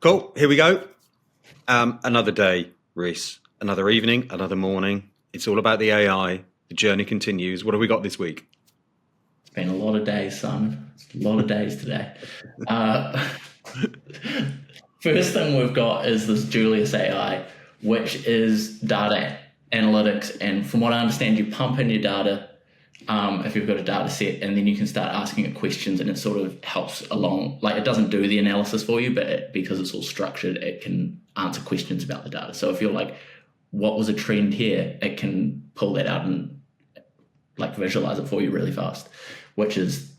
Cool. Here we go. Another day, Rhys. Another evening, another morning. It's all about the AI. The journey continues. What have we got this week? It's been a lot of days, Simon. It's a lot of days today. Uh, First thing we've got is this Julius AI, which is data analytics. And from what I understand, you pump in your data if you've got a data set, and then you can start asking it questions, and it sort of helps along. Like, it doesn't do the analysis for you, but because it's all structured, it can answer questions about the data. So if you're like, what was a trend here, it can pull that out and like visualize it for you really fast, which is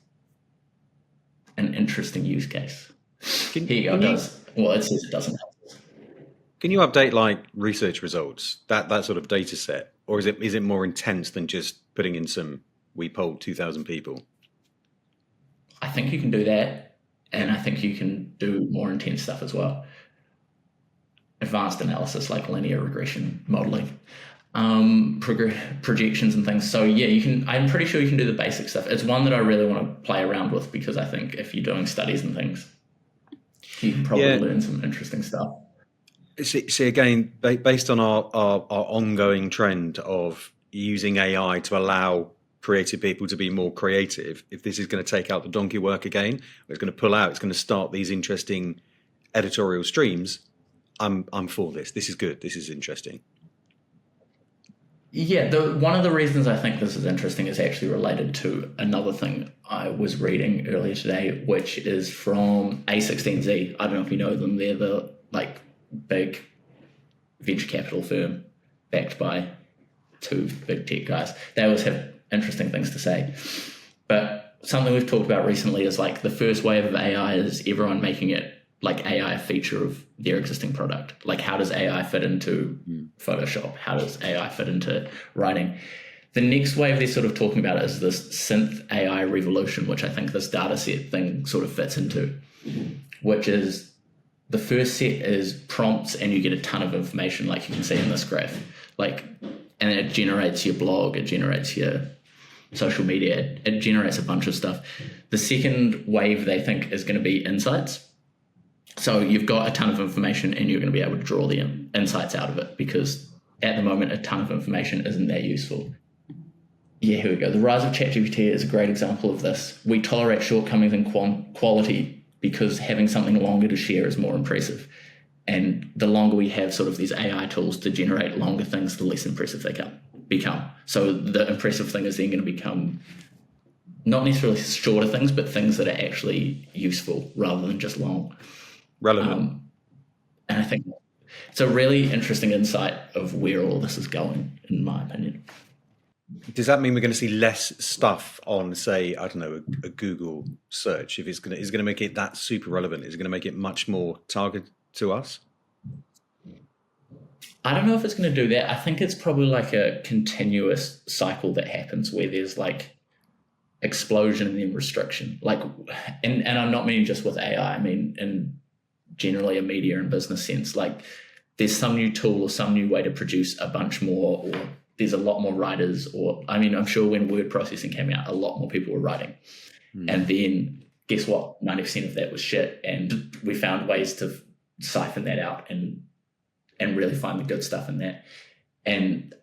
an interesting use case. Here you go. It does. Well, it says it doesn't help. Can you update like research results, that sort of data set? Or is it more intense than just putting in some, we polled 2,000 people? I think you can do that, and I think you can do more intense stuff as well. Advanced analysis like linear regression modeling, projections and things. So yeah, you can. I'm pretty sure you can do the basic stuff. It's one that I really want to play around with, because I think if you're doing studies and things, you can probably learn some interesting stuff. See again, based on our ongoing trend of using AI to allow creative people to be more creative, if this is going to take out the donkey work again, it's going to pull out, it's going to start these interesting editorial streams, I'm for this. This is good. This is interesting. Yeah, one of the reasons I think this is interesting is actually related to another thing I was reading earlier today, which is from A16Z. I don't know if you know them. They're the like big venture capital firm backed by two big tech guys. They always have interesting things to say. But something we've talked about recently is like the first wave of AI is everyone making it like AI a feature of their existing product. Like, how does AI fit into Photoshop? How does AI fit into writing? The next wave they're sort of talking about is this synth AI revolution, which I think this data set thing sort of fits into, which is the first set is prompts, and you get a ton of information, like you can see in this graph. Like, and it generates your blog, it generates your social media, it generates a bunch of stuff. The second wave they think is going to be insights. So you've got a ton of information, and you're going to be able to draw the insights out of it, because at the moment, a ton of information isn't that useful. Yeah, here we go. The rise of ChatGPT is a great example of this. We tolerate shortcomings in quality because having something longer to share is more impressive. And the longer we have sort of these AI tools to generate longer things, the less impressive they become. So the impressive thing is then going to become not necessarily shorter things, but things that are actually useful rather than just long. Relevant. And I think it's a really interesting insight of where all this is going, in my opinion. Does that mean we're going to see less stuff on, say, I don't know, a Google search? If is going to make it that super relevant? Is it going to make it much more targeted to us? I don't know if it's going to do that. I think it's probably like a continuous cycle that happens where there's like explosion and then restriction. Like, and I'm not meaning just with AI. I mean in generally a media and business sense. Like, there's some new tool or some new way to produce a bunch more, or there's a lot more writers, or I mean, I'm sure when word processing came out, a lot more people were writing. And then guess what? 90% of that was shit. And we found ways to siphon that out and really find the good stuff in that. And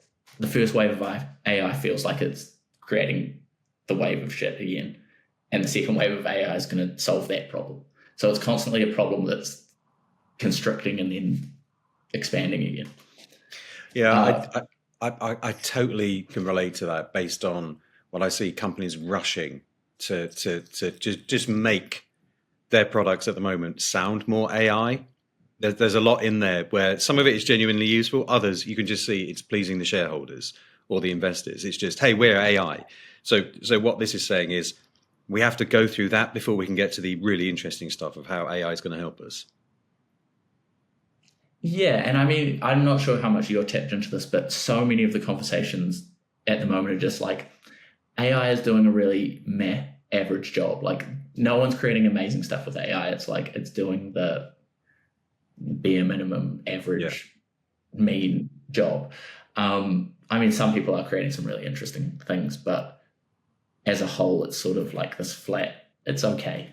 the first wave of AI feels like it's creating the wave of shit again. And the second wave of AI is going to solve that problem. So it's constantly a problem that's constricting and then expanding again. Yeah, I totally can relate to that based on what I see companies rushing to just make their products at the moment sound more AI. There's a lot in there where some of it is genuinely useful. Others, you can just see it's pleasing the shareholders or the investors. It's just, hey, we're AI. So what this is saying is we have to go through that before we can get to the really interesting stuff of how AI is going to help us. Yeah, and I mean, I'm not sure how much you're tapped into this, but so many of the conversations at the moment are just like, AI is doing a really meh average job. Like, no one's creating amazing stuff with AI. It's like it's doing the bare minimum average mean job. I mean, some people are creating some really interesting things, but as a whole, it's sort of like this flat, it's okay.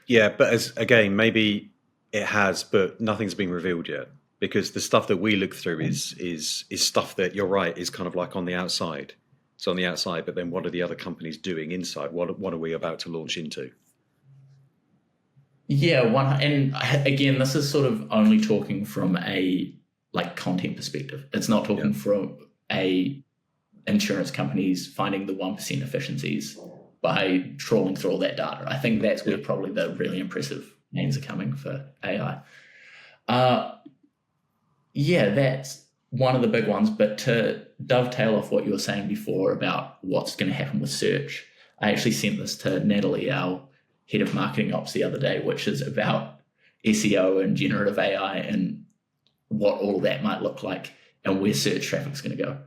Yeah, but as again, maybe It has, but nothing's been revealed yet because the stuff that we look through is stuff that you're right is kind of like on the outside. It's on the outside, but then what are the other companies doing inside? What are we about to launch into? Yeah, one, and again, this is sort of only talking from a like content perspective. It's not Yeah, talking from a insurance companies finding the 1% efficiencies by trawling through all that data. I think that's yeah. where probably the really impressive gains are coming for AI. Uh, yeah, that's one of the big ones. But to dovetail off what you were saying before about what's going to happen with search, I actually sent this to Natalie, our head of marketing ops, the other day, which is about SEO and generative AI and what all that might look like and where search traffic is going to go.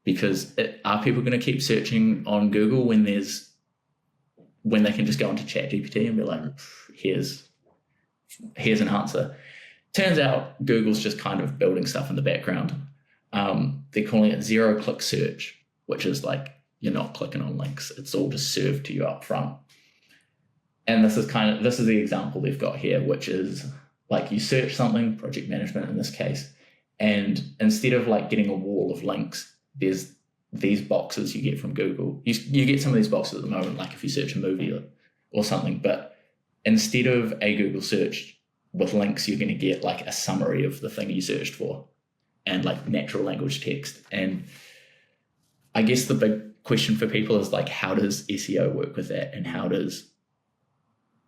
Because are people going to keep searching on Google when they can just go into ChatGPT and be like, here's an answer? Turns out Google's just kind of building stuff in the background. They're calling it zero-click search, which is like you're not clicking on links. It's all just served to you up front. And this is the example they've got here, which is like you search something, project management in this case, and instead of like getting a wall of links, there's these boxes you get from Google. You get some of these boxes at the moment, like if you search a movie or something, but instead of a Google search with links, you're going to get like a summary of the thing you searched for and like natural language text. And I guess the big question for people is like, how does SEO work with that? And how does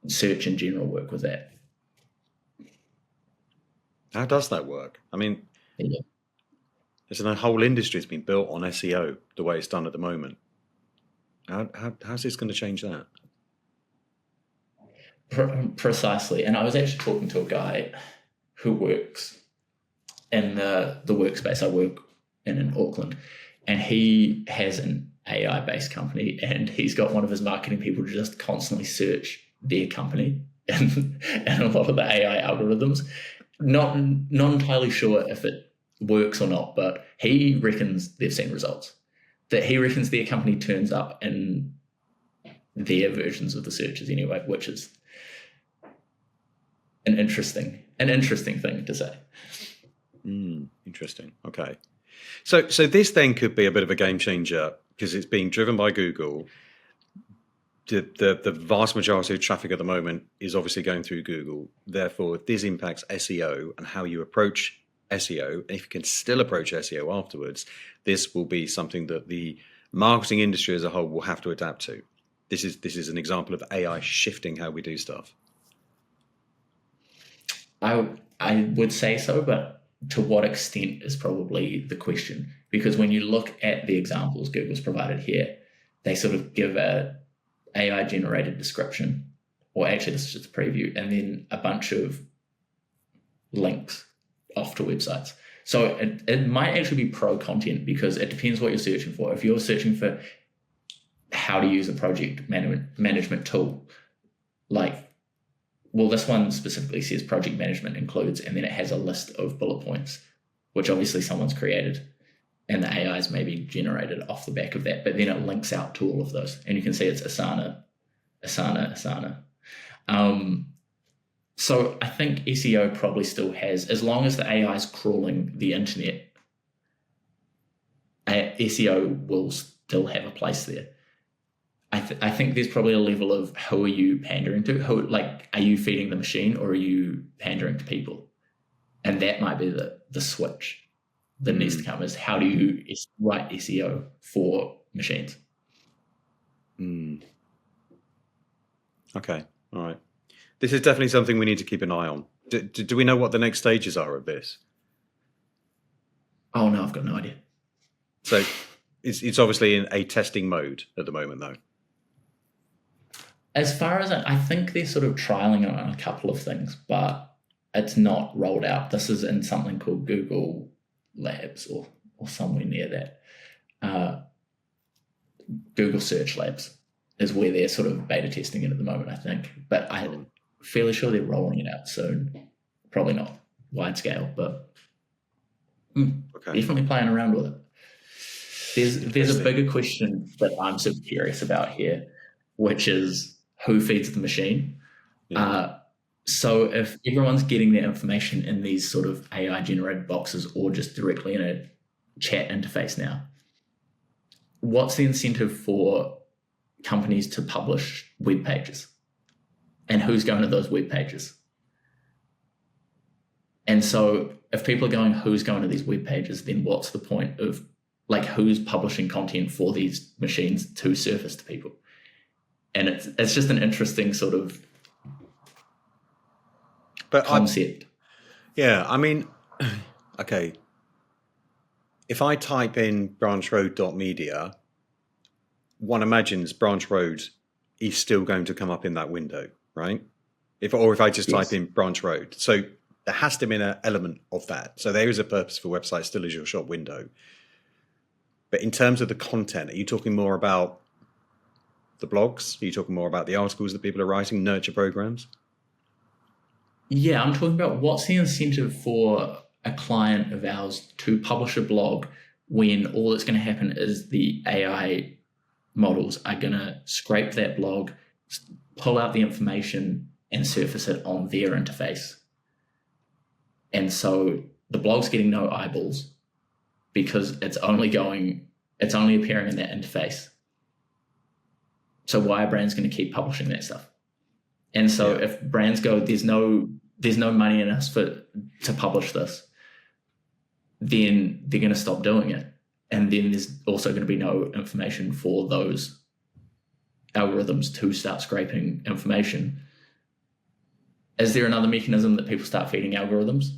search in general work with that? How does that work? I mean, Yeah. there's a whole industry that's been built on SEO the way it's done at the moment. How's this going to change that? Precisely. And I was actually talking to a guy who works in the workspace I work in Auckland, and he has an AI-based company, and he's got one of his marketing people to just constantly search their company and a lot of the AI algorithms. Not entirely sure if it works or not, but he reckons they've seen results. That he reckons their company turns up in their versions of the searches anyway, which is an interesting thing to say. Interesting. Okay. So this then could be a bit of a game changer because it's being driven by Google. The vast majority of traffic at the moment is obviously going through Google. Therefore, this impacts SEO and how you approach SEO. And if you can still approach SEO afterwards, this will be something that the marketing industry as a whole will have to adapt to. This is an example of AI shifting how we do stuff. I would say so, but to what extent is probably the question. Because when you look at the examples Google's provided here, they sort of give a AI-generated description, or actually this is just a preview, and then a bunch of links off to websites. So it might actually be pro-content because it depends what you're searching for. If you're searching for how to use a project management tool, this one specifically says project management includes, and then it has a list of bullet points, which obviously someone's created, and the AI is maybe generated off the back of that, but then it links out to all of those. And you can see it's Asana. So I think SEO probably still has, as long as the AI is crawling the internet, SEO will still have a place there. I think there's probably a level of who are you pandering to? Are you feeding the machine or are you pandering to people? And that might be the switch that needs to come, is how do you write SEO for machines? Okay, all right. This is definitely something we need to keep an eye on. Do we know what the next stages are of this? Oh, no, I've got no idea. So it's obviously in a testing mode at the moment, though. As far as I think they're sort of trialing it on a couple of things, but it's not rolled out. This is in something called Google Labs or somewhere near that. Google Search Labs is where they're sort of beta testing it at the moment, I think. But I'm fairly sure they're rolling it out soon. Probably not wide scale, but definitely playing around with it. There's a bigger question that I'm sort of curious about here, which is who feeds the machine. Yeah. So if everyone's getting their information in these sort of AI generated boxes or just directly in a chat interface now, what's the incentive for companies to publish web pages? And who's going to those web pages? And so if people are going, who's going to these web pages, then what's the point of like who's publishing content for these machines to surface to people? And it's just an interesting sort of concept. I mean, okay. If I type in branchroad.media, one imagines Branch Road is still going to come up in that window, right? If I just type in Branch Road. So there has to be an element of that. So there is a purpose for website still as your shop window. But in terms of the content, are you talking more about the blogs? Are you talking more about the articles that people are writing, nurture programs? Yeah, I'm talking about what's the incentive for a client of ours to publish a blog when all that's going to happen is the AI models are going to scrape that blog, pull out the information, and surface it on their interface. And so the blog's getting no eyeballs because it's only appearing in that interface. So why are brands going to keep publishing that stuff? And so if brands go, there's no money in us to publish this, then they're going to stop doing it. And then there's also going to be no information for those algorithms to start scraping information. Is there another mechanism that people start feeding algorithms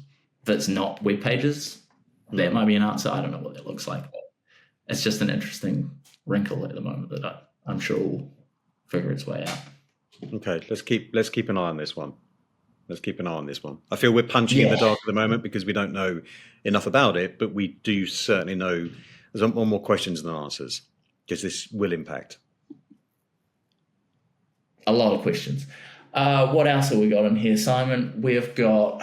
that's not web pages? That might be an answer. I don't know what that looks like, but it's just an interesting wrinkle at the moment that I'm sure will figure its way out. Okay, let's keep an eye on this one. I feel we're punching in the dark at the moment because we don't know enough about it, but we do certainly know there's more questions than answers because this will impact. A lot of questions. What else have we got in here, Simon? We've got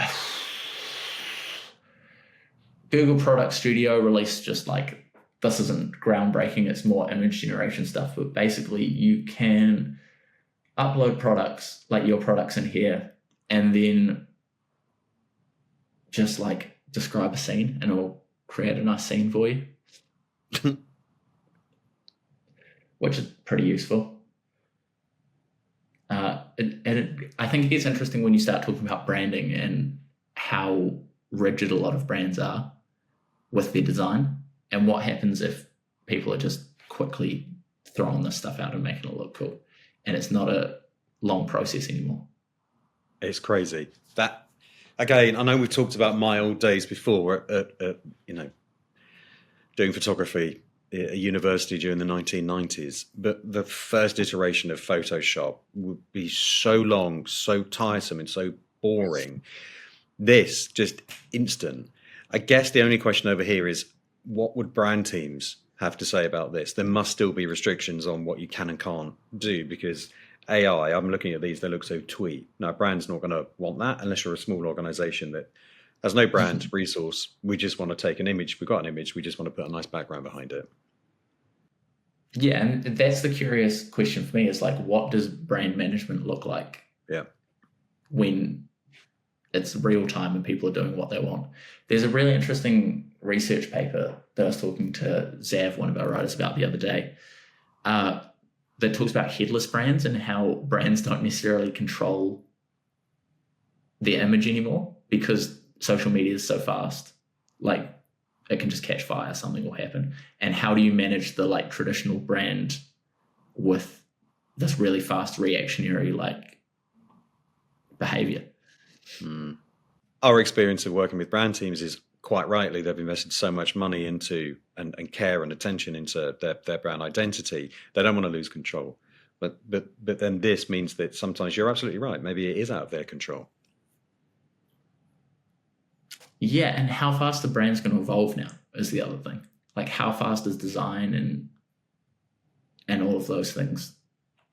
Google Product Studio released just like, this isn't groundbreaking, it's more image generation stuff, but basically you can upload products, like your products in here, and then just like describe a scene and it'll create a nice scene for you, which is pretty useful. I think it gets interesting when you start talking about branding and how rigid a lot of brands are with their design and what happens if people are just quickly throwing this stuff out and making it look cool. And it's not a long process anymore. It's crazy. That, again, I know we've talked about my old days before doing photography at a university during the 1990s, but the first iteration of Photoshop would be so long, so tiresome and so boring. This, just instant. I guess the only question over here is, what would brand teams have to say about this? There must still be restrictions on what you can and can't do because AI, I'm looking at these, they look so twee. Now, brand's not going to want that unless you're a small organization that has no brand resource. We just want to take an image. We've got an image. We just want to put a nice background behind it. Yeah, and that's the curious question for me is like, what does brand management look like? Yeah. When it's real time and people are doing what they want. There's a really interesting research paper that I was talking to Zav, one of our writers, about the other day, that talks about headless brands and how brands don't necessarily control their image anymore because social media is so fast. Like, it can just catch fire, something will happen. And how do you manage the like traditional brand with this really fast reactionary like behavior? Our experience of working with brand teams is quite rightly they've invested so much money into and care and attention into their brand identity. They don't want to lose control. But then this means that sometimes you're absolutely right. Maybe it is out of their control. Yeah, and how fast the brand's going to evolve now is the other thing. Like, how fast is design and all of those things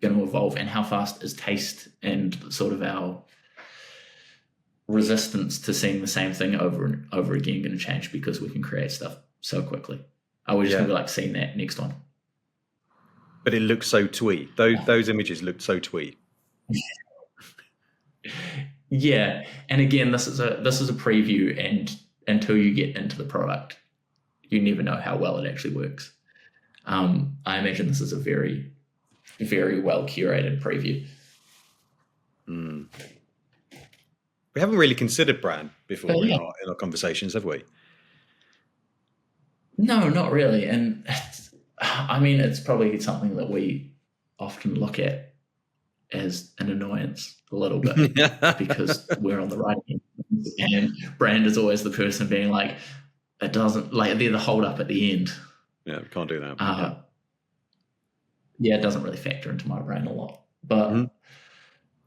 going to evolve, and how fast is taste and sort of our resistance to seeing the same thing over and over again going to change because we can create stuff so quickly. Are we just going to be like seeing that next one? But it looks so twee. Those images look so twee. Yeah, and again, this is a preview, and until you get into the product, you never know how well it actually works. I imagine this is a very, very well curated preview. Mm. We haven't really considered brand But before yeah, in our conversations, have we? no, not really. And I mean, it's probably something that we often look at as an annoyance a little bit because we're on the right end. And brand is always the person being like, it doesn't, like, they're the hold up at the end. Yeah, we can't do that. Yeah, it doesn't really factor into my brain a lot, but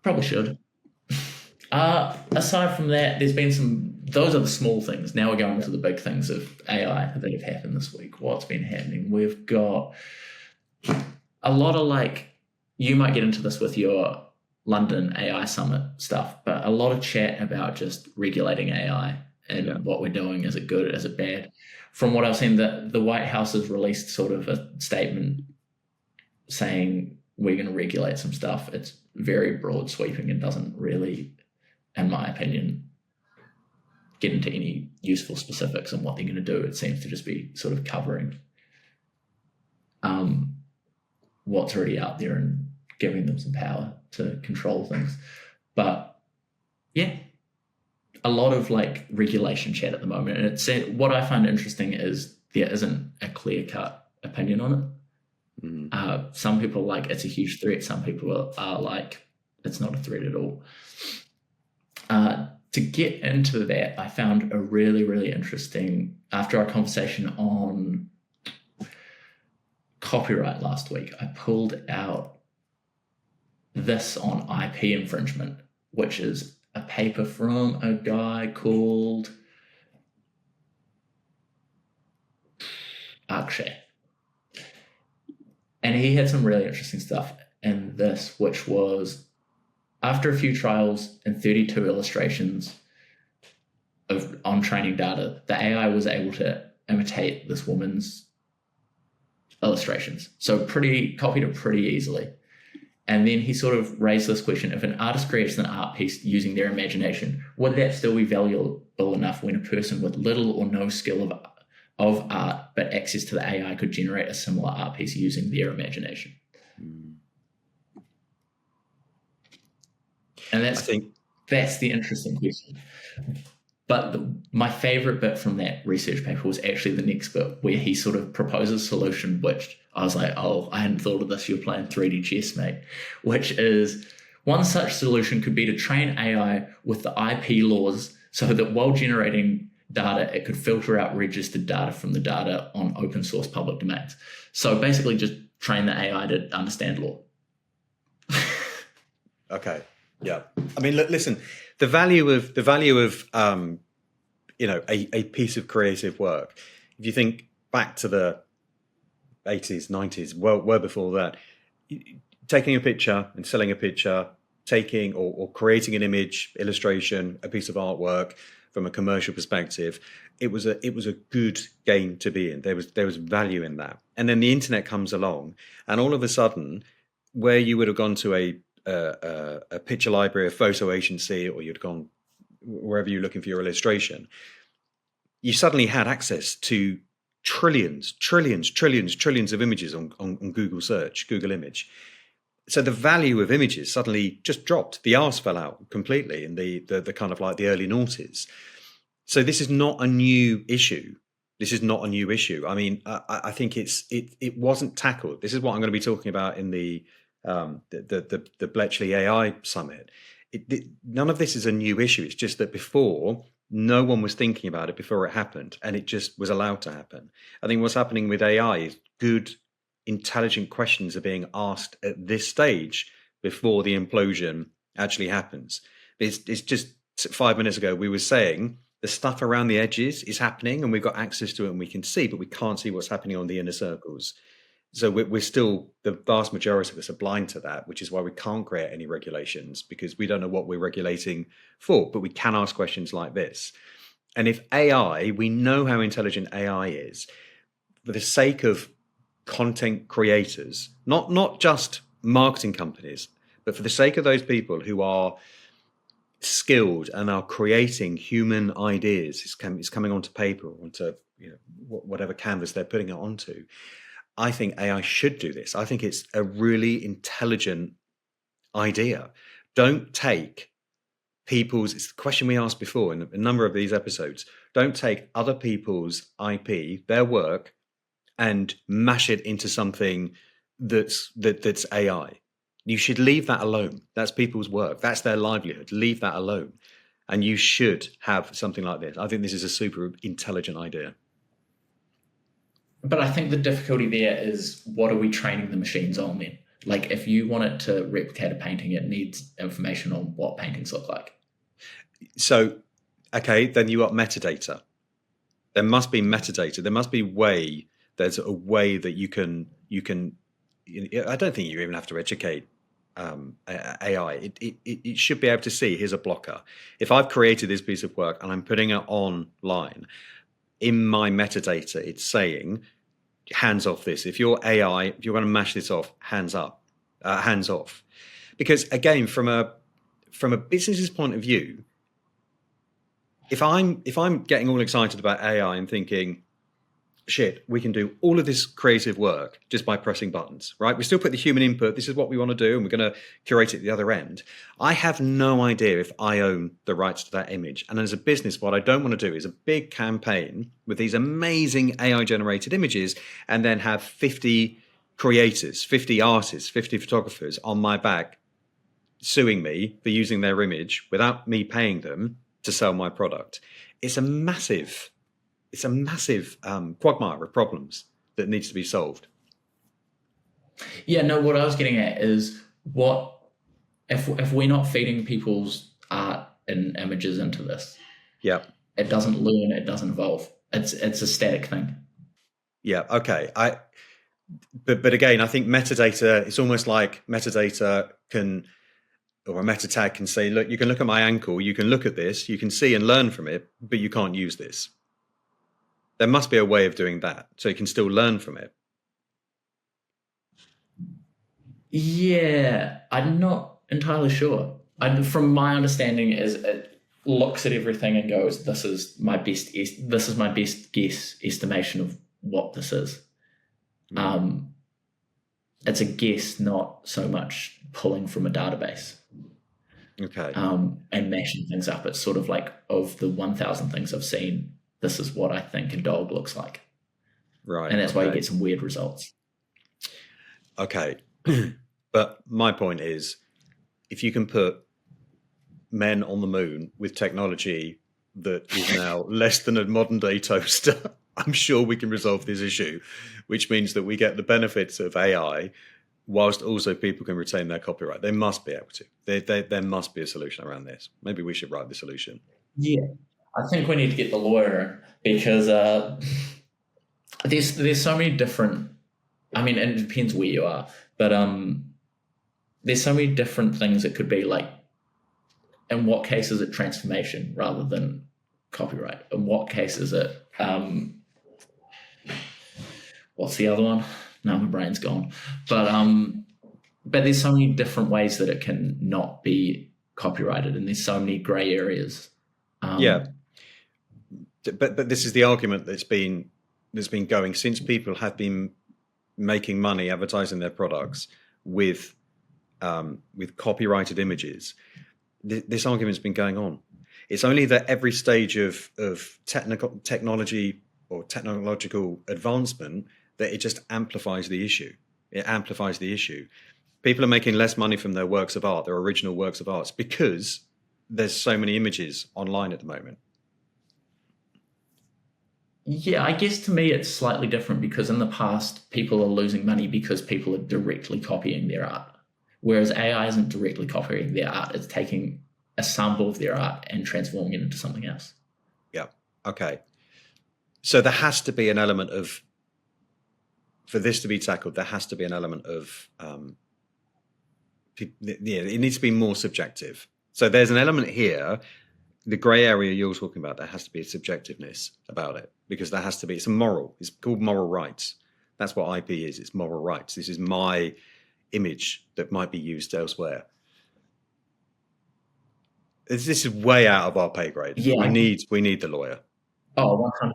probably should. Aside from that, there's been those are the small things. Now we're going to the big things of AI that have happened this week. What's been happening? We've got a lot of, like, you might get into this with your London AI Summit stuff, but a lot of chat about just regulating AI and what we're doing. Is it good? Is it bad? From what I've seen, the White House has released sort of a statement saying we're going to regulate some stuff. It's very broad sweeping and doesn't really, in my opinion, get into any useful specifics on what they're going to do. It seems to just be sort of covering what's already out there and giving them some power to control things. But yeah, a lot of, like, regulation chat at the moment. And it's what I find interesting is there isn't a clear-cut opinion on it. Some people are like, it's a huge threat. Some people are like, it's not a threat at all. To get into that, I found a really, really interesting, after our conversation on copyright last week, I pulled out this on IP infringement, which is a paper from a guy called Akshay. And he had some really interesting stuff in this, which was, after a few trials and 32 illustrations on training data, the AI was able to imitate this woman's illustrations. So copied it pretty easily. And then he sort of raised this question: if an artist creates an art piece using their imagination, would that still be valuable enough when a person with little or no skill of art but access to the AI could generate a similar art piece using their imagination? And that's the interesting question. But my favorite bit from that research paper was actually the next bit, where he sort of proposes a solution, which I was like, oh, I hadn't thought of this. You're playing 3D chess, mate. Which is, one such solution could be to train AI with the IP laws so that while generating data, it could filter out registered data from the data on open source public domains. So basically just train the AI to understand law. Okay. Yeah. I mean, listen, the value of a piece of creative work, if you think back to the 80s, 90s, well before that, taking a picture and selling a picture, taking or creating an image, illustration, a piece of artwork from a commercial perspective, it was a good game to be in. There was value in that. And then the internet comes along, and all of a sudden, where you would have gone to a picture library, a photo agency, or you'd gone wherever you're looking for your illustration, you suddenly had access to trillions of images on Google search, Google image. So the value of images suddenly just dropped. The arse fell out completely in the kind of like the early noughties. So this is not a new issue. I mean, I think it wasn't tackled. This is what I'm going to be talking about in the Bletchley AI Summit. None of this is a new issue. It's just that before, no one was thinking about it before it happened, and it just was allowed to happen. I think what's happening with AI is good, intelligent questions are being asked at this stage before the implosion actually happens. It's just 5 minutes ago we were saying the stuff around the edges is happening and we've got access to it and we can see, but we can't see what's happening on the inner circles. So we're still, the vast majority of us are blind to that, which is why we can't create any regulations, because we don't know what we're regulating for, but we can ask questions like this. And if AI, we know how intelligent AI is, for the sake of content creators, not just marketing companies, but for the sake of those people who are skilled and are creating human ideas, it's coming onto paper, onto whatever canvas they're putting it onto. I think AI should do this. I think it's a really intelligent idea. Don't take people's, it's the question we asked before in a number of these episodes, don't take other people's IP, their work, and mash it into something that's AI. You should leave that alone. That's people's work. That's their livelihood. Leave that alone. And you should have something like this. I think this is a super intelligent idea. But I think the difficulty there is, what are we training the machines on then? Like, if you want it to replicate a painting, it needs information on what paintings look like. So, okay, then you got metadata. There must be metadata. There must be there's a way that you can, I don't think you even have to educate AI. It should be able to see, here's a blocker. If I've created this piece of work and I'm putting it online, in my metadata, it's saying, hands off this. If you're AI, if you're going to mash this off, hands off. Because again, from a business's point of view, if I'm getting all excited about AI and thinking, shit, we can do all of this creative work just by pressing buttons, right? We still put the human input. This is what we want to do, and we're going to curate it at the other end. I have no idea if I own the rights to that image. And as a business, what I don't want to do is a big campaign with these amazing AI-generated images and then have 50 creators, 50 artists, 50 photographers on my back suing me for using their image without me paying them to sell my product. It's a massive quagmire of problems that needs to be solved. Yeah, no, what I was getting at is, what if we're not feeding people's art and images into this? Yeah. It doesn't learn, it doesn't evolve. It's a static thing. Yeah, okay. But again, I think metadata, it's almost like metadata or a meta tag can say, look, you can look at my ankle, you can look at this, you can see and learn from it, but you can't use this. There must be a way of doing that so you can still learn from it. Yeah, I'm not entirely sure. From my understanding, is it looks at everything and goes, "This is my best guess estimation of what this is." It's a guess, not so much pulling from a database. Okay. And mashing things up. It's sort of like, of the 1,000 things I've seen, this is what I think a dog looks like. Right. And that's why you get some weird results. Okay. But my point is, if you can put men on the moon with technology that is now less than a modern day toaster, I'm sure we can resolve this issue, which means that we get the benefits of AI whilst also people can retain their copyright. They must be able to. There must be a solution around this. Maybe we should write the solution. Yeah. I think we need to get the lawyer in, because there's so many different, I mean, and it depends where you are, but there's so many different things it could be. Like, in what case is it transformation rather than copyright? In what case is it, what's the other one? No, my brain's gone. But there's so many different ways that it can not be copyrighted, and there's so many grey areas. Yeah. But this is the argument that's been going since people have been making money advertising their products with copyrighted images. This argument's been going on. It's only that every stage of technology or technological advancement that it just amplifies the issue. It amplifies the issue. People are making less money from their works of art, their original works of art, because there's so many images online at the moment. Yeah, I guess to me it's slightly different, because in the past people are losing money because people are directly copying their art. Whereas AI isn't directly copying their art, it's taking a sample of their art and transforming it into something else. Yeah. Okay. So there has to be an element of, for this to be tackled, there has to be an element of, it needs to be more subjective. So there's an element here, the grey area you're talking about, there has to be a subjectiveness about it, because there has to be, it's called moral rights. That's what IP is, it's moral rights. This is my image that might be used elsewhere. this is way out of our pay grade. Yeah. We need the lawyer. Oh, 100%.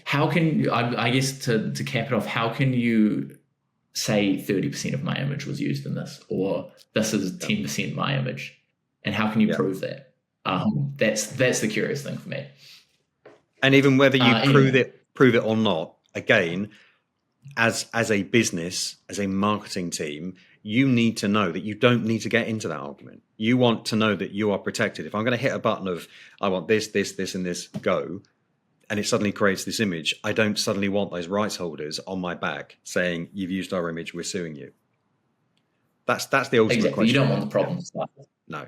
How can I guess to cap it off, how can you say 30% of my image was used in this, or this is 10% my image, and how can you prove that? That's the curious thing for me. And even whether you prove it or not, again, as a business, as a marketing team, you need to know that you don't need to get into that argument. You want to know that you are protected. If I'm going to hit a button of I want this, and this, go, and it suddenly creates this image, I don't suddenly want those rights holders on my back saying, you've used our image, we're suing you. That's the ultimate question. You don't want the problem to start. No.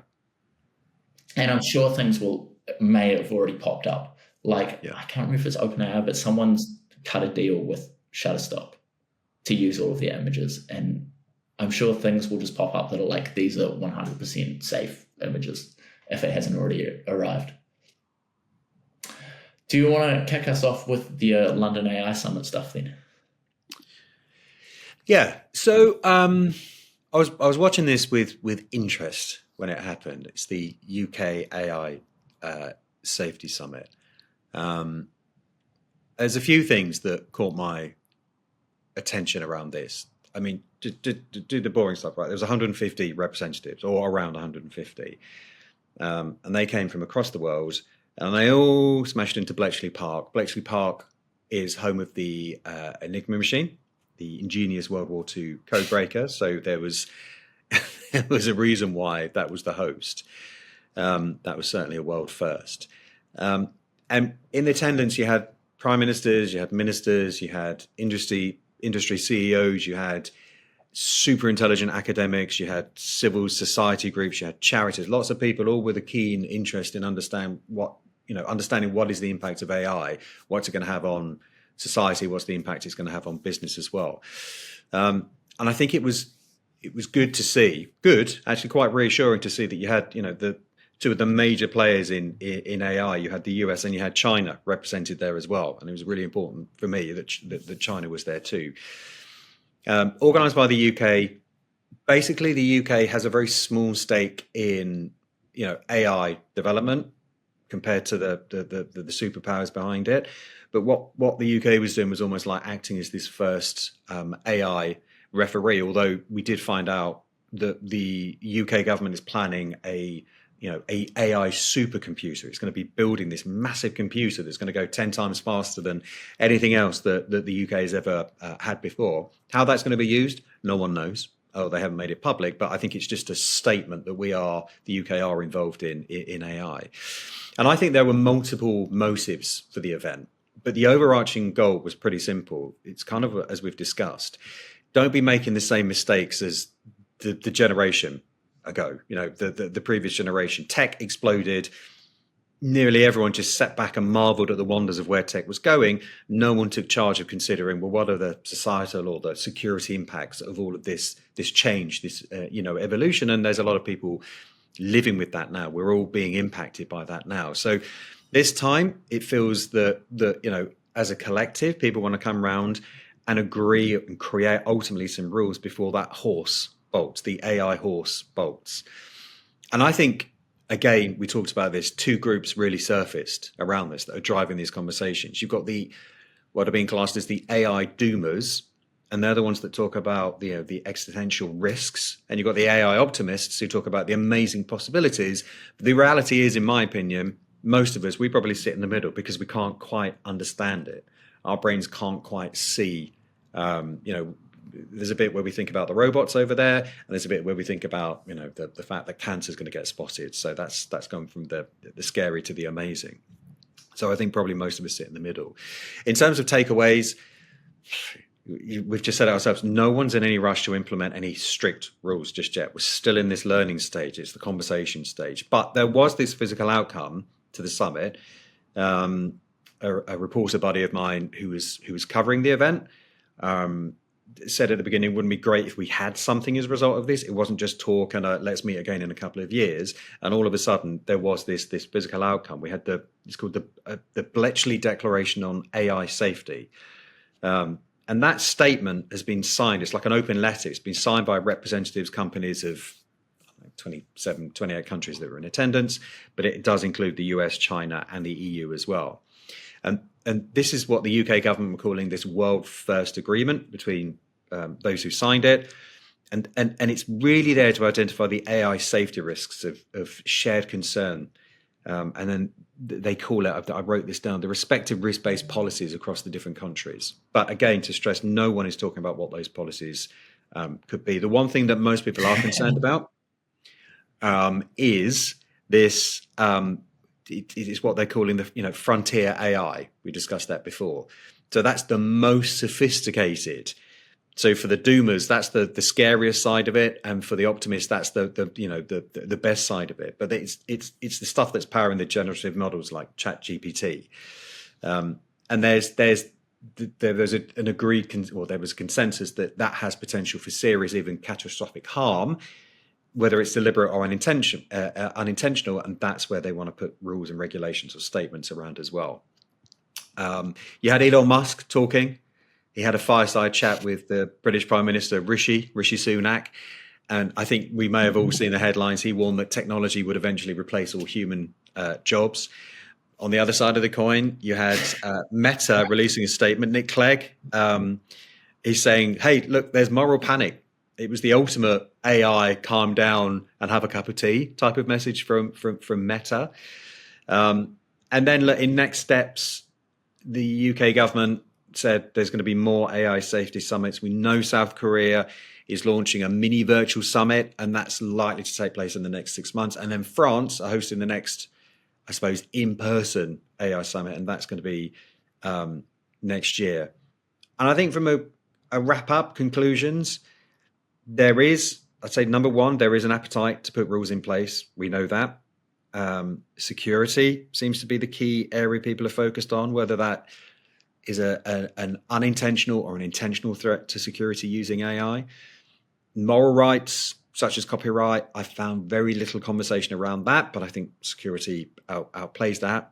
And I'm sure things may have already popped up. Like, I can't remember if it's OpenAI, but someone's cut a deal with Shutterstock to use all of their images. And I'm sure things will just pop up that are like, these are 100% safe images if it hasn't already arrived. Do you want to kick us off with the London AI Summit stuff then? Yeah. So I was watching this with interest when it happened. It's the UK AI Safety Summit. There's a few things that caught my attention around this. I mean, to do the boring stuff, right? There was 150 representatives, or around 150, and they came from across the world. And they all smashed into Bletchley Park. Bletchley Park is home of the Enigma machine, the ingenious World War II codebreaker. So there was a reason why that was the host. That was certainly a world first. And in attendance, you had prime ministers, you had ministers, you had industry CEOs, you had super intelligent academics, you had civil society groups, you had charities, lots of people, all with a keen interest in understanding what is the impact of AI, what's it going to have on society, what's the impact it's going to have on business as well. And I think it was good to see, actually quite reassuring to see that you had, the two of the major players in AI. You had the US and you had China represented there as well. And it was really important for me that China was there too. Organised by the UK. Basically, the UK has a very small stake in, AI development compared to the superpowers behind it. But what the UK was doing was almost like acting as this first AI referee. Although we did find out that the UK government is planning a AI supercomputer. It's going to be building this massive computer that's going to go 10 times faster than anything else that the UK has ever had before. How that's going to be used, no one knows. Oh, they haven't made it public, but I think it's just a statement that the UK are involved in AI. And I think there were multiple motives for the event, but the overarching goal was pretty simple. It's kind of, as we've discussed, don't be making the same mistakes as the generation ago, the previous generation. Tech exploded. Nearly everyone just sat back and marveled at the wonders of where tech was going. No one took charge of considering, well, what are the societal or the security impacts of all of this change, this evolution? And there's a lot of people living with that now. We're all being impacted by that now. So this time it feels that as a collective, people want to come around and agree and create ultimately some rules before that horse bolts, the AI horse bolts. And I think, again, we talked about this, two groups really surfaced around this that are driving these conversations. You've got what are being classed as the AI doomers, and they're the ones that talk about the existential risks. And you've got the AI optimists who talk about the amazing possibilities. But the reality is, in my opinion, most of us, we probably sit in the middle because we can't quite understand it. Our brains can't quite see, there's a bit where we think about the robots over there, and there's a bit where we think about, the fact that cancer is going to get spotted. So that's gone from the scary to the amazing. So I think probably most of us sit in the middle. In terms of takeaways, we've just said it ourselves, no one's in any rush to implement any strict rules just yet. We're still in this learning stage. It's the conversation stage. But there was this physical outcome to the summit. A reporter buddy of mine who was covering the event said at the beginning, wouldn't it be great if we had something as a result of this? It wasn't just talk and let's meet again in a couple of years. And all of a sudden there was this physical outcome. We had it's called the Bletchley Declaration on AI Safety. And that statement has been signed. It's like an open letter. It's been signed by representatives, companies of 27, 28 countries that were in attendance, but it does include the US, China, and the EU as well. And this is what the UK government were calling this world first agreement between those who signed it. And it's really there to identify the AI safety risks of shared concern. And then they call it, I wrote this down, the respective risk-based policies across the different countries. But again, to stress, no one is talking about what those policies could be. The one thing that most people are concerned about is this, it is what they're calling the frontier AI. We discussed that before. So that's the most sophisticated. So for the doomers, that's the scariest side of it, and for the optimists, that's the best side of it. But it's the stuff that's powering the generative models like ChatGPT, and there was a consensus that has potential for serious, even catastrophic harm, whether it's deliberate or unintentional, and that's where they want to put rules and regulations or statements around as well. You had Elon Musk talking. He had a fireside chat with the British Prime Minister, Rishi Sunak. And I think we may have all seen the headlines. He warned that technology would eventually replace all human jobs. On the other side of the coin, you had Meta releasing a statement. Nick Clegg, he's saying, hey, look, there's moral panic. It was the ultimate AI, calm down and have a cup of tea type of message from Meta. And then in next steps, the UK government said there's going to be more AI safety summits. We know South Korea is launching a mini virtual summit, and that's likely to take place in the next 6 months. And then France are hosting the next, I suppose, in-person AI summit, and that's going to be next year. And I think from a wrap-up conclusions, I'd say number one, there is an appetite to put rules in place. We know that. Security seems to be the key area people are focused on, whether that is an unintentional or an intentional threat to security using AI. Moral rights, such as copyright, I found very little conversation around that, but I think security outplays that.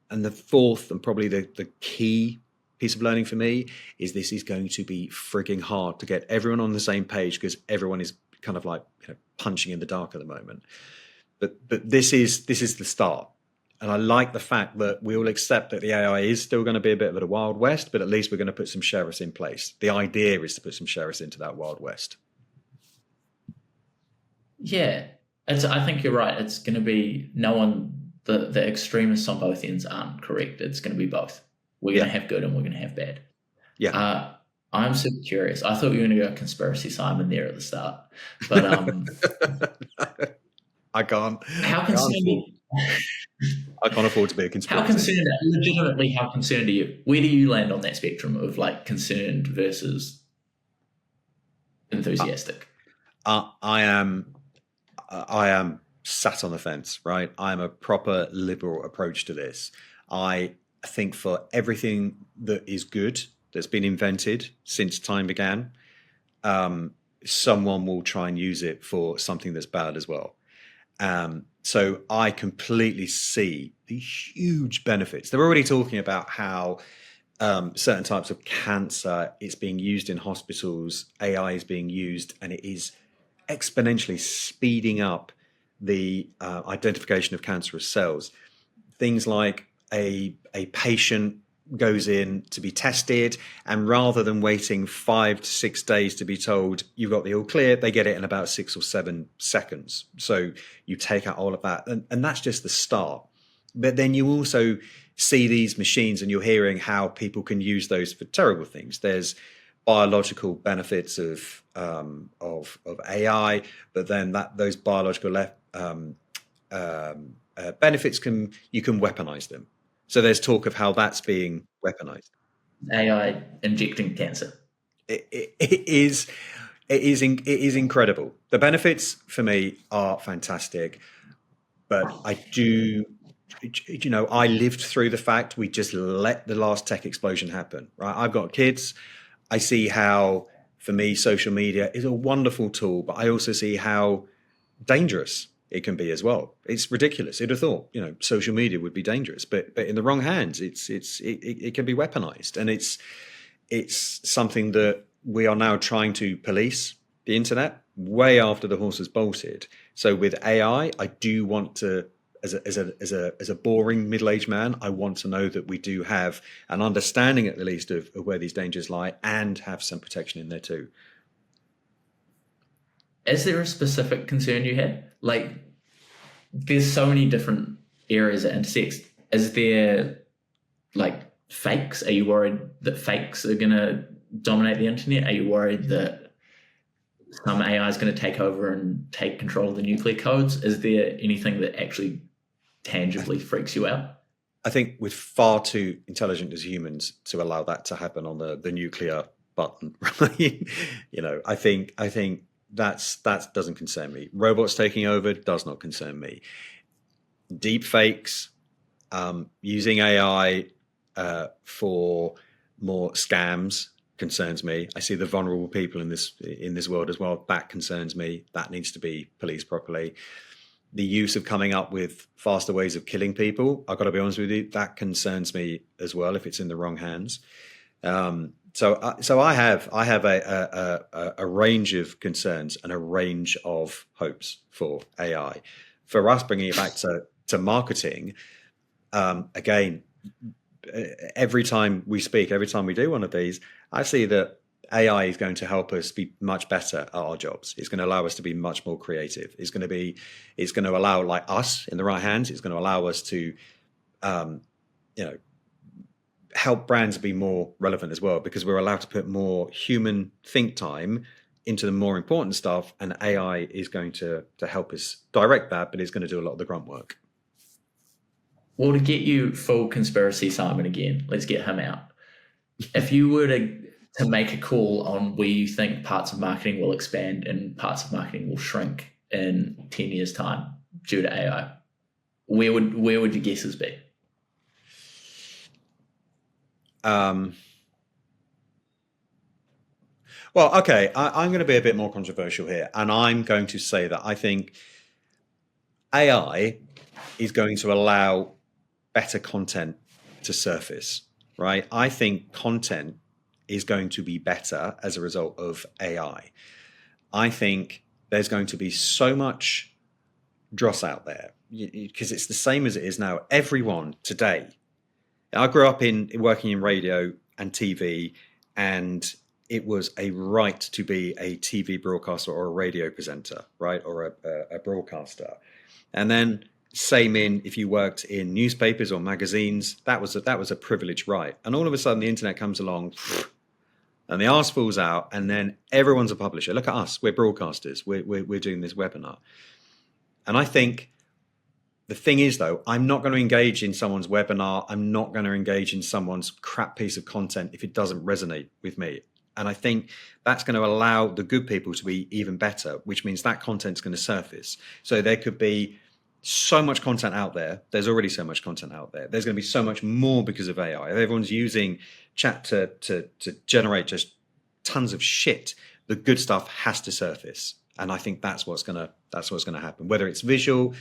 And the fourth, and probably the key piece of learning for me, is this is going to be frigging hard to get everyone on the same page, because everyone is kind of like punching in the dark at the moment. But this is the start. And I like the fact that we all accept that the AI is still going to be a bit of a Wild West, but at least we're going to put some sheriffs in place. The idea is to put some sheriffs into that Wild West. Yeah, I think you're right. It's going to be the extremists on both ends aren't correct. It's going to be both. We're going to have good and we're going to have bad. Yeah. I'm super curious. I thought you were going to go conspiracy Simon there at the start, but I can't. How concerned? I can't afford to be a conspiracy. Legitimately, how concerned are you? Where do you land on that spectrum of like concerned versus enthusiastic? I am sat on the fence, right? I'm a proper liberal approach to this. I think for everything that is good that's been invented since time began, someone will try and use it for something that's bad as well. So I completely see the huge benefits. They're already talking about how certain types of cancer is being used in hospitals, AI is being used, and it is exponentially speeding up the identification of cancerous cells. Things like a patient goes in to be tested, and rather than waiting 5 to 6 days to be told you've got the all clear, they get it in about 6 or 7 seconds. So you take out all of that, and that's just the start. But then you also see these machines and you're hearing how people can use those for terrible things. There's biological benefits of AI, but then those biological benefits you can weaponize them. So there's talk of how that's being weaponized. AI injecting cancer. It is incredible. The benefits for me are fantastic, but I lived through the fact we just let the last tech explosion happen, right? I've got kids. I see how, for me, social media is a wonderful tool, but I also see how dangerous it can be as well. It's ridiculous. You'd have thought, social media would be dangerous, but in the wrong hands, it can be weaponized, and it's something that we are now trying to police the internet way after the horse has bolted. So with AI, I do want to, as a boring middle-aged man, I want to know that we do have an understanding at the least of where these dangers lie and have some protection in there too. Is there a specific concern you have? Like, there's so many different areas that intersect. Is there like fakes? Are you worried that fakes are going to dominate the internet? Are you worried that some AI is going to take over and take control of the nuclear codes? Is there anything that actually tangibly freaks you out? I think we're far too intelligent as humans to allow that to happen on the nuclear button. Right? I think that doesn't concern me. Robots taking over does not concern me. Deep fakes, using AI for more scams concerns me. I see the vulnerable people in this world as well. That concerns me. That needs to be policed properly. The use of coming up with faster ways of killing people, I've got to be honest with you, that concerns me as well if it's in the wrong hands. So I have a range of concerns and a range of hopes for AI. For us, bringing it back to marketing, again, every time we speak, every time we do one of these, I see that AI is going to help us be much better at our jobs. It's going to allow us to be much more creative. It's going to allow, like us in the right hands, it's going to allow us to, help brands be more relevant as well, because we're allowed to put more human think time into the more important stuff, and AI is going to help us direct that, but it's going to do a lot of the grunt work. Well, to get you full conspiracy Simon again, let's get him out. If you were to make a call on where you think parts of marketing will expand and parts of marketing will shrink in 10 years' time due to AI, where would your guesses be? Well, okay, I'm going to be a bit more controversial here, and I'm going to say that I think AI is going to allow better content to surface, right? I think content is going to be better as a result of AI. I think there's going to be so much dross out there because it's the same as it is now. Everyone today, I grew up working in radio and TV, and it was a right to be a TV broadcaster or a radio presenter, right? Or a broadcaster. And then same if you worked in newspapers or magazines, that was a privileged right. And all of a sudden the internet comes along and the arse falls out, and then everyone's a publisher. Look at us, we're broadcasters, we're doing this webinar. And I think the thing is, though, I'm not going to engage in someone's webinar. I'm not going to engage in someone's crap piece of content if it doesn't resonate with me. And I think that's going to allow the good people to be even better, which means that content's going to surface. So there could be so much content out there. There's already so much content out there. There's going to be so much more because of AI. If everyone's using chat to generate just tons of shit, the good stuff has to surface. And I think that's what's going to happen. Whether it's visual,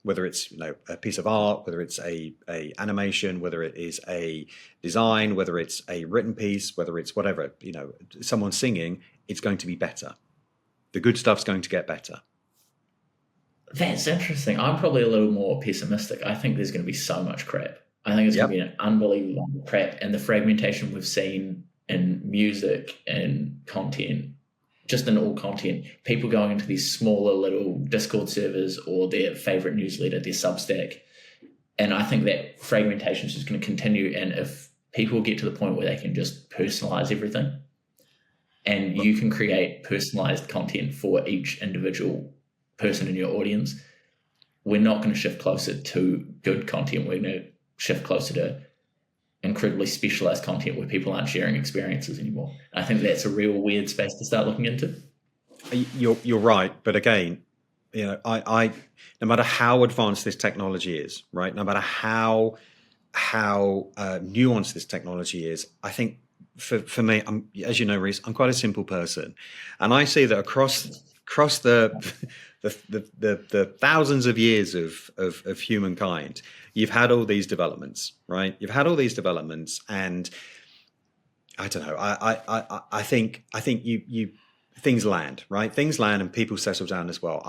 whether it's a piece of art, whether it's a animation, whether it is a design, whether it's a written piece, whether it's whatever, someone singing, it's going to be better. The good stuff's going to get better. That's interesting. I'm probably a little more pessimistic. I think there's going to be so much crap. I think it's going to be an unbelievable crap, and the fragmentation we've seen in music and content, just in all content, people going into these smaller little Discord servers or their favorite newsletter, their Substack. And I think that fragmentation is just going to continue. And if people get to the point where they can just personalize everything, and you can create personalized content for each individual person in your audience, we're not going to shift closer to good content. We're going to shift closer to incredibly specialized content where people aren't sharing experiences anymore. I think that's a real weird space to start looking into. You're right, but again, I no matter how advanced this technology is, right? No matter how nuanced this technology is, I think for me, as you know, Rhys, I'm quite a simple person, and I see that across the thousands of years of humankind, you've had all these developments, right? You've had all these developments, and I don't know. I think you things land, right? Things land, and people settle down as well.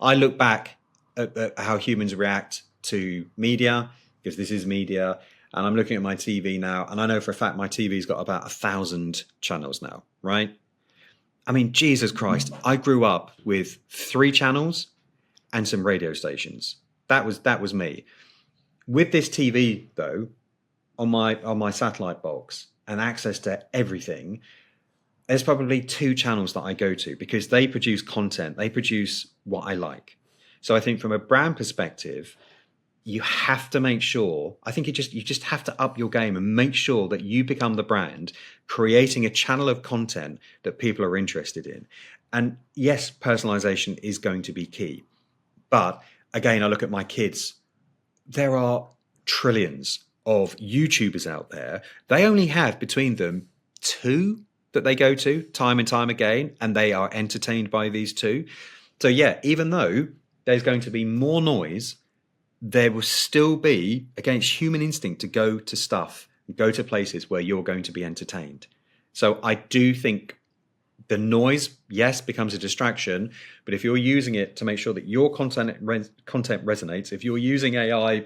I look back at how humans react to media, because this is media, and I'm looking at my TV now, and I know for a fact my TV's got about 1,000 channels now, right? I mean, Jesus Christ, I grew up with 3 channels and some radio stations. That was me. With this TV though, on my satellite box and access to everything, there's probably 2 channels that I go to because they produce content. They produce what I like. So I think from a brand perspective, you have to make sure, I think you just have to up your game and make sure that you become the brand, creating a channel of content that people are interested in. And yes, personalization is going to be key. But again, I look at my kids. There are trillions of YouTubers out there. They only have between them 2 that they go to time and time again, and they are entertained by these 2. So yeah, even though there's going to be more noise, there will still be, against human instinct, to go to stuff, go to places where you're going to be entertained. So I do think the noise, yes, becomes a distraction, but if you're using it to make sure that your content resonates, if you're using AI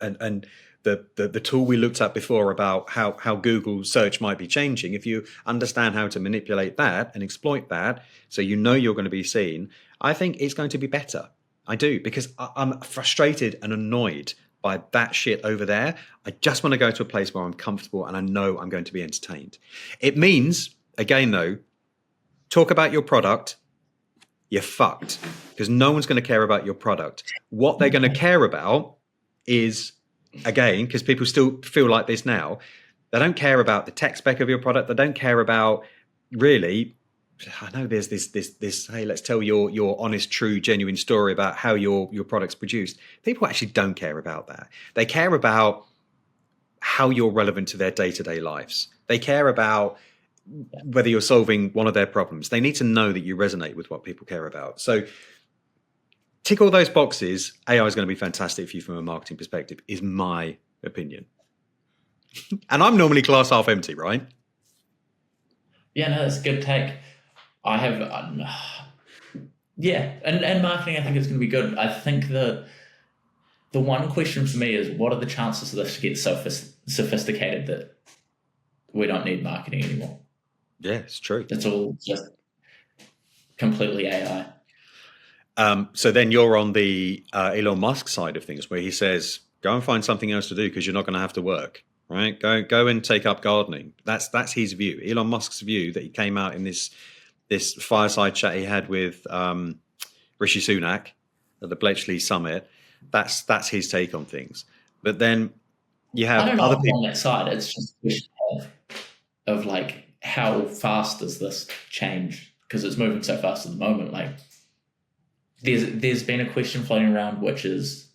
and the tool we looked at before about how Google search might be changing, if you understand how to manipulate that and exploit that so you know you're going to be seen, I think it's going to be better. I do, because I'm frustrated and annoyed by that shit over there. I just want to go to a place where I'm comfortable and I know I'm going to be entertained. It means, again though, talk about your product, you're fucked, because no one's going to care about your product. What they're going to care about is, again, because people still feel like this now, they don't care about the tech spec of your product. They don't care about, really, I know there's this hey, let's tell your honest, true, genuine story about how your product's produced. People actually don't care about that. They care about how you're relevant to their day-to-day lives. They care about whether you're solving one of their problems. They need to know that you resonate with what people care about. So tick all those boxes. AI is going to be fantastic for you from a marketing perspective, is my opinion. And I'm normally glass half empty, right? Yeah, no, that's a good take. I have, and marketing I think is going to be good. I think the one question for me is, what are the chances of this get so sophisticated that we don't need marketing anymore? Yeah, it's true. It's all just completely AI. So then you're on the Elon Musk side of things, where he says, go and find something else to do because you're not going to have to work, right? Go and take up gardening. That's his view. Elon Musk's view that he came out in this fireside chat he had with Rishi Sunak at the Bletchley Summit. That's his take on things. But then you have other people on that side. It's just a question of like, how fast does this change? Because it's moving so fast at the moment. Like, there's been a question floating around, which is,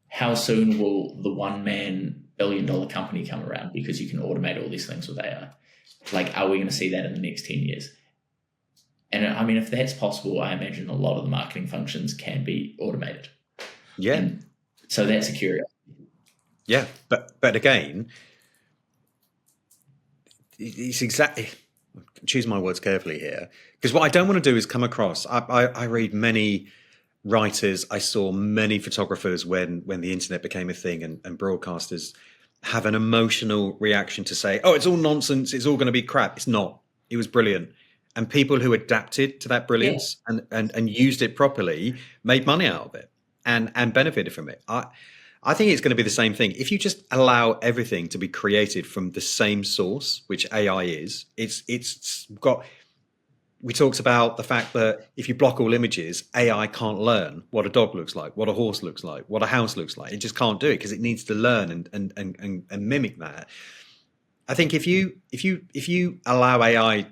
how soon will the one-man billion-dollar company come around? Because you can automate all these things with AI. Like, are we going to see that in the next 10 years? And I mean, if that's possible, I imagine a lot of the marketing functions can be automated. Yeah. And so that's a curiosity. Yeah, but again, it's exactly, choose my words carefully here, because what I don't want to do is come across, I read many writers, I saw many photographers when the internet became a thing, and broadcasters have an emotional reaction to say, oh, it's all nonsense, it's all going to be crap. It's not. It was brilliant. And people who adapted to that brilliance and used it properly made money out of it and benefited from it. I think it's going to be the same thing. If you just allow everything to be created from the same source, which AI is, it's got, we talked about the fact that if you block all images, AI can't learn what a dog looks like, what a horse looks like, what a house looks like. It just can't do it because it needs to learn and mimic that. I think if you allow AI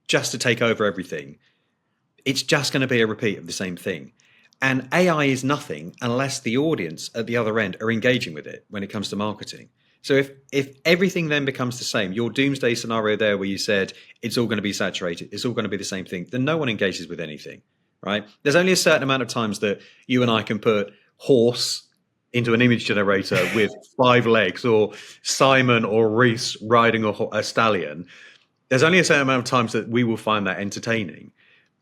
just to take over everything, it's just going to be a repeat of the same thing. And AI is nothing unless the audience at the other end are engaging with it when it comes to marketing. So if everything then becomes the same, your doomsday scenario there where you said it's all going to be saturated, it's all going to be the same thing, then no one engages with anything, right? There's only a certain amount of times that you and I can put horse into an image generator with 5 legs, or Simon or Rhys riding a stallion. There's only a certain amount of times that we will find that entertaining.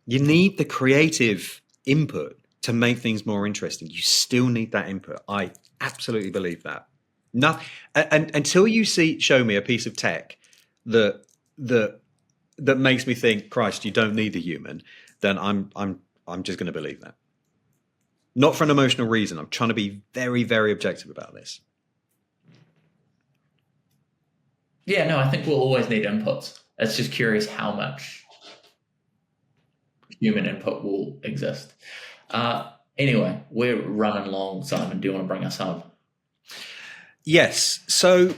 You need the creative input to make things more interesting. You still need that input. I absolutely believe that. And until you show me a piece of tech that makes me think, Christ, you don't need a human, then I'm just going to believe that. Not for an emotional reason. I'm trying to be very, very objective about this. Yeah, no, I think we'll always need inputs. It's just curious how much human input will exist. Anyway, we're running long, Simon. Do you want to bring us home? Yes. So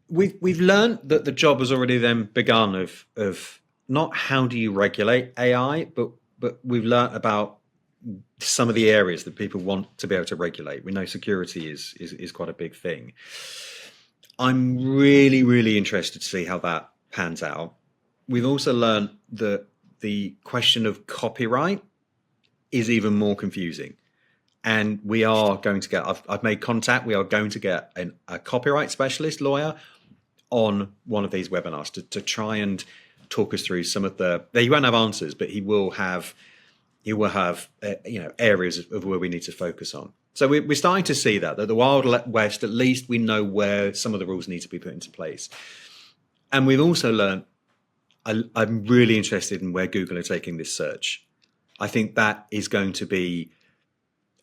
we've learned that the job has already then begun of not how do you regulate AI, but we've learned about some of the areas that people want to be able to regulate. We know security is quite a big thing. I'm really, really interested to see how that pans out. We've also learned that the question of copyright is even more confusing. And we are going to get, I've made contact, we are going to get a copyright specialist lawyer on one of these webinars to try and talk us through some of he won't have answers, but he will have areas of where we need to focus on. So we're starting to see that the Wild West, at least we know where some of the rules need to be put into place. And we've also learned, I'm really interested in where Google are taking this search. I think that is going to be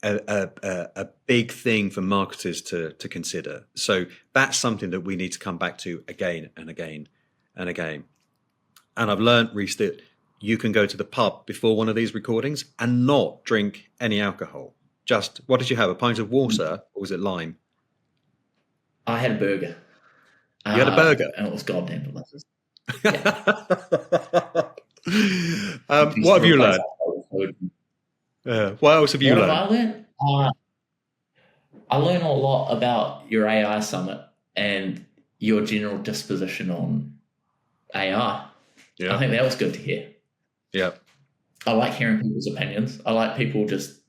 a big thing for marketers to consider. So that's something that we need to come back to again and again and again. And I've learned, Rhys, that you can go to the pub before one of these recordings and not drink any alcohol. Just, what did you have? A pint of water, or was it lime? I had a burger. You had a burger? And it was goddamn delicious. Yeah. What have you learned? What else have you learned? What have I learned? I learned a lot about your AI summit and your general disposition on AI. Yeah. I think that was good to hear. Yeah. I like hearing people's opinions. I like people just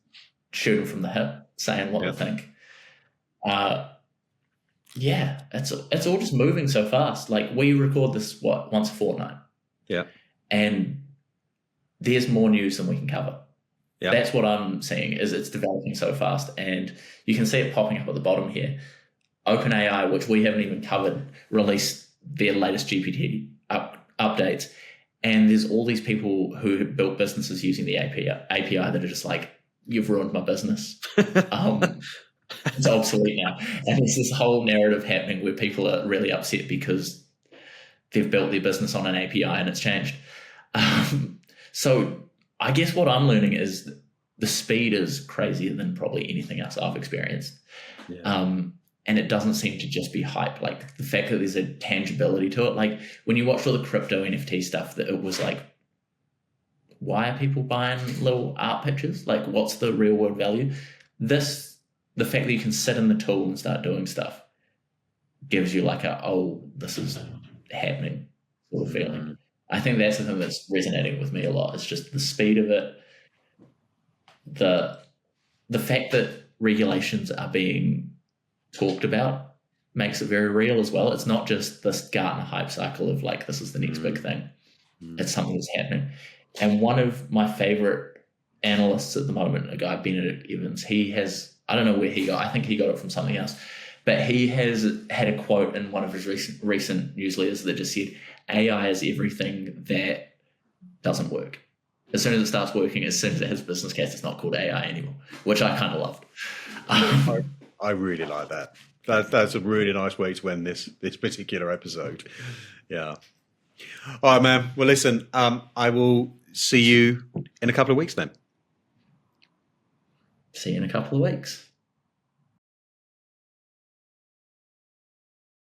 shooting from the hip, saying what they think. Yeah, it's all just moving so fast. Like, we record this, once a fortnight? Yeah. And there's more news than we can cover. Yeah. That's what I'm seeing, is it's developing so fast. And you can see it popping up at the bottom here. OpenAI, which we haven't even covered, released their latest GPT updates. And there's all these people who have built businesses using the API that are just like, you've ruined my business. It's obsolete now. And there's this whole narrative happening where people are really upset because they've built their business on an API and it's changed. So I guess what I'm learning is the speed is crazier than probably anything else I've experienced. Yeah. And it doesn't seem to just be hype. Like, the fact that there's a tangibility to it. Like, when you watch all the crypto NFT stuff, that it was like, why are people buying little art pictures? Like, what's the real world value? The fact that you can sit in the tool and start doing stuff gives you like this is happening sort of feeling. I think that's the thing that's resonating with me a lot. It's just the speed of it. The fact that regulations are being talked about makes it very real as well. It's not just this Gartner hype cycle of like, this is the next big thing. It's something that's happening. And one of my favorite analysts at the moment, a guy, Benedict Evans, I don't know where he got, I think he got it from something else, but he has had a quote in one of his recent newsletters that just said, AI is everything that doesn't work. As soon as it starts working, as soon as it has a business case, it's not called AI anymore, which I kind of loved. I really like that. That's a really nice way to end this particular episode. Yeah. All right, man. Well, listen, I will see you in a couple of weeks then. See you in a couple of weeks.